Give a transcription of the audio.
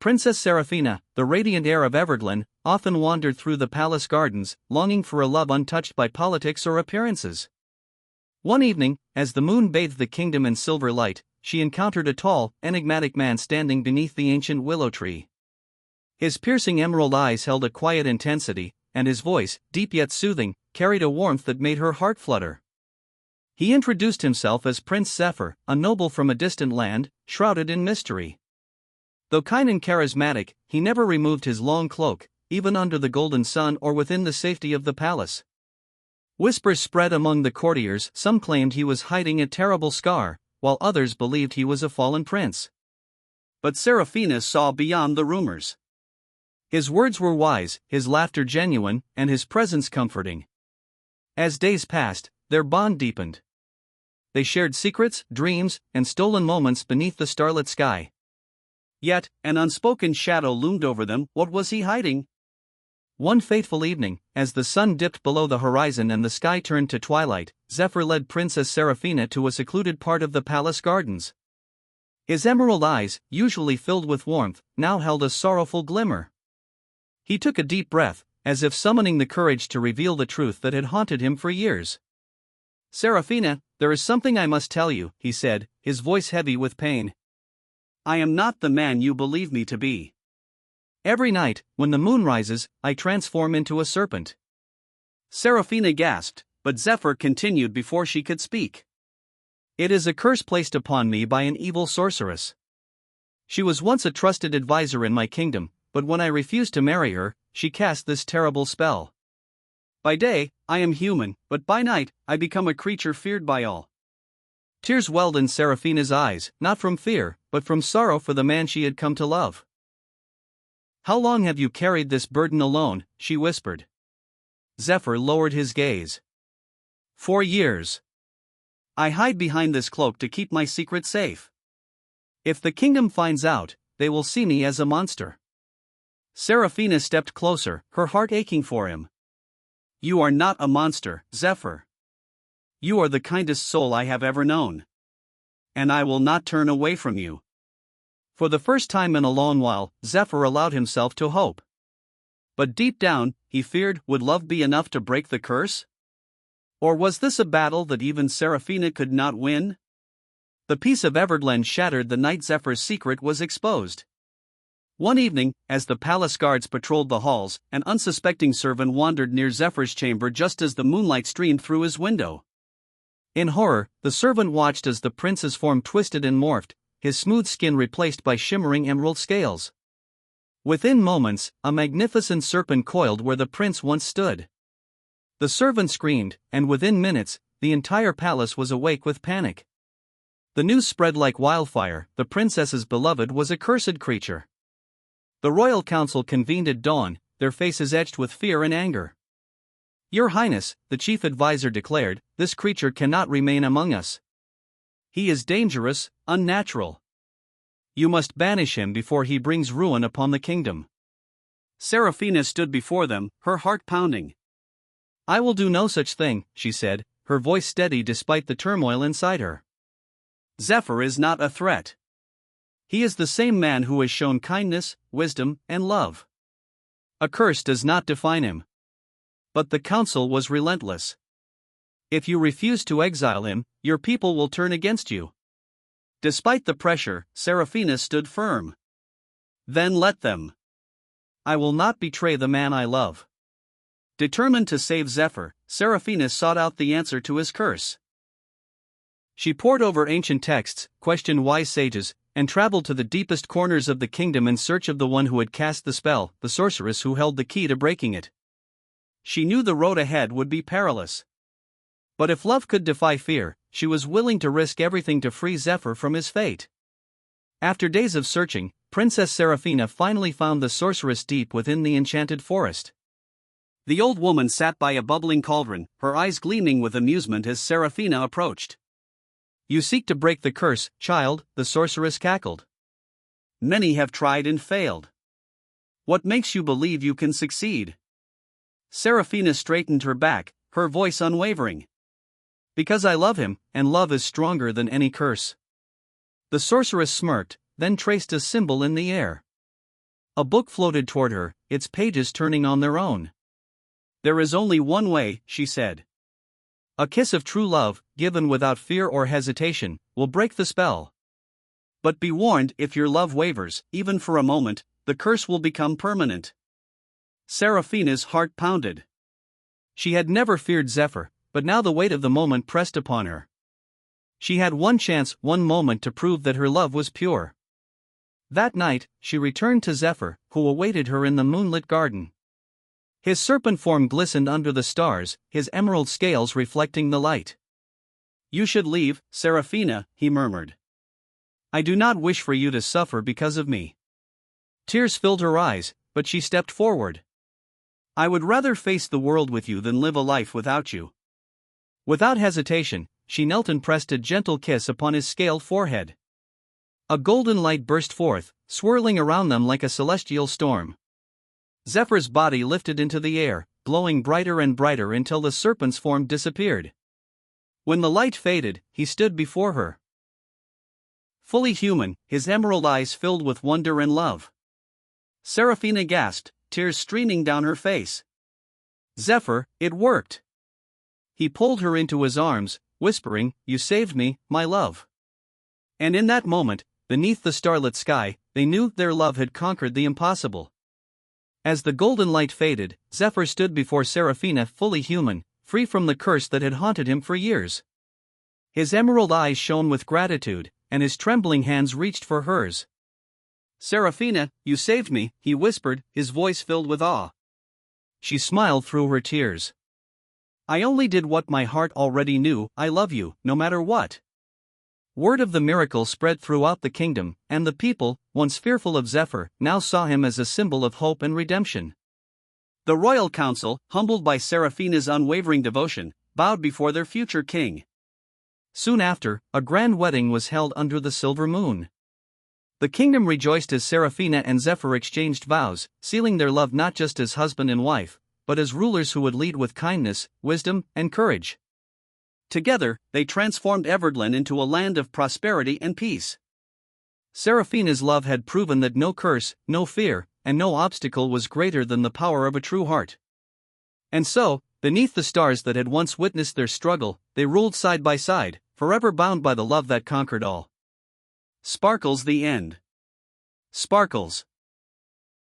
Princess Seraphina, the radiant heir of Everglen, often wandered through the palace gardens, longing for a love untouched by politics or appearances. One evening, as the moon bathed the kingdom in silver light, she encountered a tall, enigmatic man standing beneath the ancient willow tree. His piercing emerald eyes held a quiet intensity, and his voice, deep yet soothing, carried a warmth that made her heart flutter. He introduced himself as Prince Zephyr, a noble from a distant land, shrouded in mystery. Though kind and charismatic, he never removed his long cloak, even under the golden sun or within the safety of the palace. Whispers spread among the courtiers. Some claimed he was hiding a terrible scar, while others believed he was a fallen prince. But Seraphina saw beyond the rumors. His words were wise, his laughter genuine, and his presence comforting. As days passed, their bond deepened. They shared secrets, dreams, and stolen moments beneath the starlit sky. Yet, an unspoken shadow loomed over them. What was he hiding? One fateful evening, as the sun dipped below the horizon and the sky turned to twilight, Zephyr led Princess Seraphina to a secluded part of the palace gardens. His emerald eyes, usually filled with warmth, now held a sorrowful glimmer. He took a deep breath, as if summoning the courage to reveal the truth that had haunted him for years. "Seraphina, there is something I must tell you," he said, his voice heavy with pain. "I am not the man you believe me to be. Every night, when the moon rises, I transform into a serpent." Seraphina gasped, but Zephyr continued before she could speak. "It is a curse placed upon me by an evil sorceress. She was once a trusted advisor in my kingdom, but when I refused to marry her, she cast this terrible spell. By day, I am human, but by night, I become a creature feared by all." Tears welled in Seraphina's eyes, not from fear, but from sorrow for the man she had come to love. "How long have you carried this burden alone?" she whispered. Zephyr lowered his gaze. 4 years. I hide behind this cloak to keep my secret safe. If the kingdom finds out, they will see me as a monster." Seraphina stepped closer, her heart aching for him. "You are not a monster, Zephyr. You are the kindest soul I have ever known. And I will not turn away from you." For the first time in a long while, Zephyr allowed himself to hope. But deep down, he feared, would love be enough to break the curse? Or was this a battle that even Seraphina could not win? The peace of Everglen shattered the night Zephyr's secret was exposed. One evening, as the palace guards patrolled the halls, an unsuspecting servant wandered near Zephyr's chamber just as the moonlight streamed through his window. In horror, the servant watched as the prince's form twisted and morphed, his smooth skin replaced by shimmering emerald scales. Within moments, a magnificent serpent coiled where the prince once stood. The servant screamed, and within minutes, the entire palace was awake with panic. The news spread like wildfire: the princess's beloved was a cursed creature. The royal council convened at dawn, their faces etched with fear and anger. "Your Highness," the chief advisor declared, "this creature cannot remain among us. He is dangerous, unnatural. You must banish him before he brings ruin upon the kingdom." Seraphina stood before them, her heart pounding. "I will do no such thing," she said, her voice steady despite the turmoil inside her. "Zephyr is not a threat. He is the same man who has shown kindness, wisdom, and love. A curse does not define him." But the council was relentless. "If you refuse to exile him, your people will turn against you." Despite the pressure, Seraphina stood firm. "Then let them. I will not betray the man I love." Determined to save Zephyr, Seraphina sought out the answer to his curse. She pored over ancient texts, questioned wise sages, and traveled to the deepest corners of the kingdom in search of the one who had cast the spell, the sorceress who held the key to breaking it. She knew the road ahead would be perilous. But if love could defy fear, she was willing to risk everything to free Zephyr from his fate. After days of searching, Princess Seraphina finally found the sorceress deep within the enchanted forest. The old woman sat by a bubbling cauldron, her eyes gleaming with amusement as Seraphina approached. "You seek to break the curse, child," the sorceress cackled. "Many have tried and failed. What makes you believe you can succeed?" Seraphina straightened her back, her voice unwavering. "Because I love him, and love is stronger than any curse." The sorceress smirked, then traced a symbol in the air. A book floated toward her, its pages turning on their own. "There is only one way," she said. "A kiss of true love, given without fear or hesitation, will break the spell. But be warned, if your love wavers, even for a moment, the curse will become permanent." Seraphina's heart pounded. She had never feared Zephyr, but now the weight of the moment pressed upon her. She had one chance, one moment to prove that her love was pure. That night, she returned to Zephyr, who awaited her in the moonlit garden. His serpent form glistened under the stars, his emerald scales reflecting the light. "You should leave, Seraphina," he murmured. "I do not wish for you to suffer because of me." Tears filled her eyes, but she stepped forward. "I would rather face the world with you than live a life without you." Without hesitation, she knelt and pressed a gentle kiss upon his scaled forehead. A golden light burst forth, swirling around them like a celestial storm. Zephyr's body lifted into the air, glowing brighter and brighter until the serpent's form disappeared. When the light faded, he stood before her. Fully human, his emerald eyes filled with wonder and love. Seraphina gasped, tears streaming down her face. "Zephyr, it worked!" He pulled her into his arms, whispering, "You saved me, my love." And in that moment, beneath the starlit sky, they knew their love had conquered the impossible. As the golden light faded, Zephyr stood before Seraphina fully human, free from the curse that had haunted him for years. His emerald eyes shone with gratitude, and his trembling hands reached for hers. "Seraphina, you saved me," he whispered, his voice filled with awe. She smiled through her tears. "I only did what my heart already knew. I love you, no matter what." Word of the miracle spread throughout the kingdom, and the people, once fearful of Zephyr, now saw him as a symbol of hope and redemption. The royal council, humbled by Seraphina's unwavering devotion, bowed before their future king. Soon after, a grand wedding was held under the silver moon. The kingdom rejoiced as Seraphina and Zephyr exchanged vows, sealing their love not just as husband and wife, but as rulers who would lead with kindness, wisdom, and courage. Together, they transformed Everglyn into a land of prosperity and peace. Seraphina's love had proven that no curse, no fear, and no obstacle was greater than the power of a true heart. And so, beneath the stars that had once witnessed their struggle, they ruled side by side, forever bound by the love that conquered all. Sparkles the end. Sparkles.